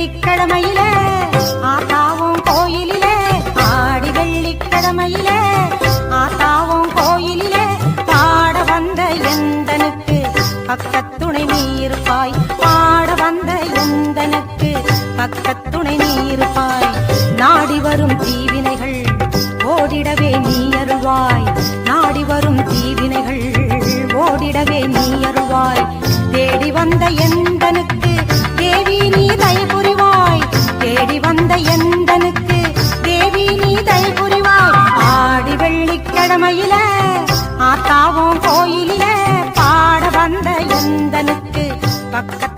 வெள்ளிக்கிழமையிலே ஆத்தாவும் கோயிலிலே ஆடி வெள்ளிக்கிழமையிலே ஆத்தாவும் கோயிலிலே பாட வந்த எந்தனுக்கு பக்கத்துணை நீருப்பாய் பாட வந்த எந்தனுக்கு பக்கத்துணை நீருப்பாய் நாடி வரும் தீவினைகள் ஓடிடவே நீ அருள்வாய் நாடி வரும் தீவினைகள் ஓடிடவே நீ அருள்வாய் தேடி வந்த எந்தனுக்கு தேவி நீ தயை புரிவாய் தேடி வந்த எந்தனுக்கு தேவி நீ தயை புரிவாய் ஆடி வெள்ளிக்கிழமையில ஆத்தாவும் கோயிலில பாட வந்த எந்தனுக்கு பக்கத்து